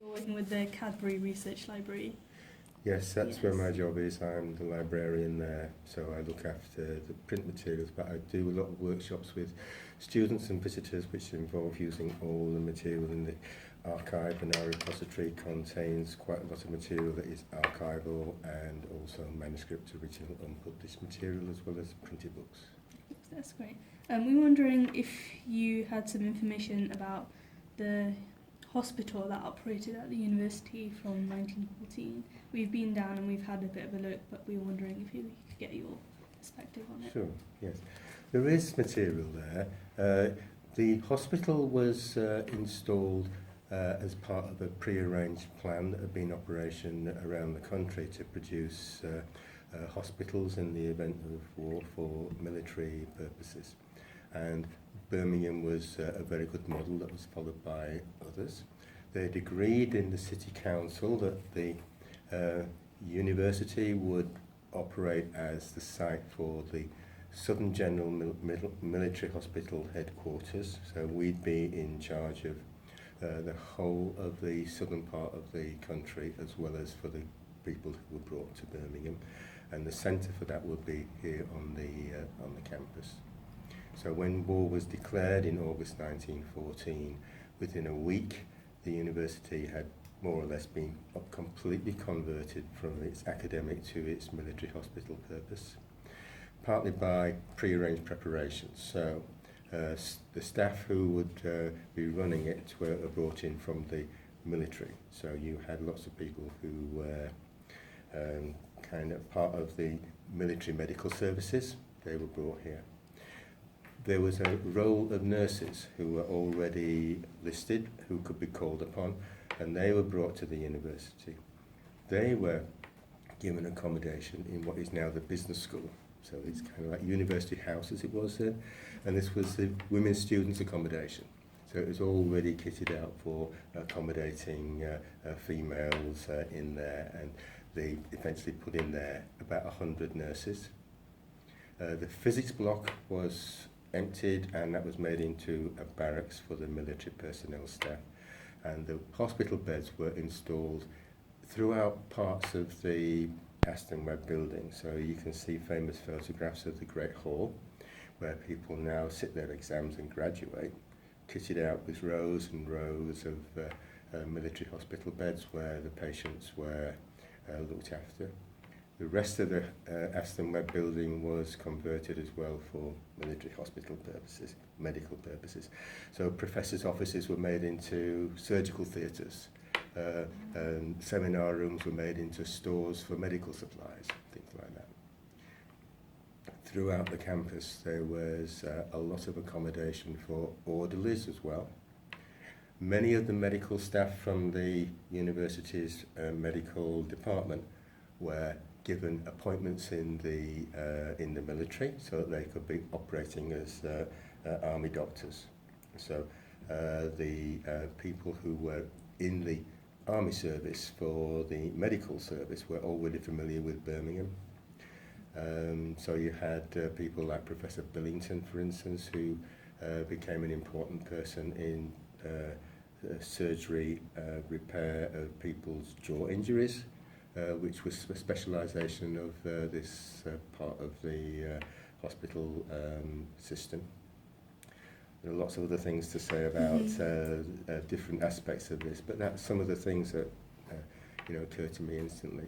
You're working with the Cadbury Research Library. Yes, that's where my job is. I'm the librarian there, so I look after the print materials, but I do a lot of workshops with students and visitors which involve using all the material in the archive, and our repository contains quite a lot of material that is archival and also manuscript, original unpublished material, as well as printed books. That's great. We were wondering if you had some information about the hospital that operated at the university from 1914. We've been down and we've had a bit of a look, but we were wondering if you could get your perspective on it. Sure, yes. There is material there. The hospital was installed as part of a pre-arranged plan that had been in operation around the country to produce hospitals in the event of war for military purposes. And Birmingham was a very good model that was followed by others. They'd agreed in the City Council that the university would operate as the site for the Southern General Military Hospital headquarters, so we'd be in charge of the whole of the southern part of the country, as well as for the people who were brought to Birmingham, and the centre for that would be here on the campus. So when war was declared in August 1914, within a week the university had more or less been completely converted from its academic to its military hospital purpose, partly by pre-arranged preparations. So the staff who would be running it were brought in from the military. So you had lots of people who were kind of part of the military medical services. They were brought here. There was a roll of nurses who were already listed, who could be called upon, and they were brought to the university. They were given accommodation in what is now the business school. So it's kind of like University House as it was then, and this was the women's students' accommodation. So it was already kitted out for accommodating females in there, and they eventually put in there about 100 nurses. The physics block was emptied, and that was made into a barracks for the military personnel staff. And the hospital beds were installed throughout parts of the Aston Webb building. So you can see famous photographs of the Great Hall, where people now sit their exams and graduate, kitted out with rows and rows of military hospital beds where the patients were looked after. The rest of the Aston Webb building was converted as well for military hospital purposes, medical purposes. So professors' offices were made into surgical theatres, and seminar rooms were made into stores for medical supplies, things like that. Throughout the campus there was a lot of accommodation for orderlies as well. Many of the medical staff from the university's medical department were given appointments in the military so that they could be operating as army doctors. So the people who were in the army service for the medical service were already familiar with Birmingham. So you had people like Professor Billington, for instance, who became an important person in surgery, repair of people's jaw injuries, which was a specialisation of this part of the hospital system. There are lots of other things to say about different aspects of this, but that's some of the things that occur to me instantly.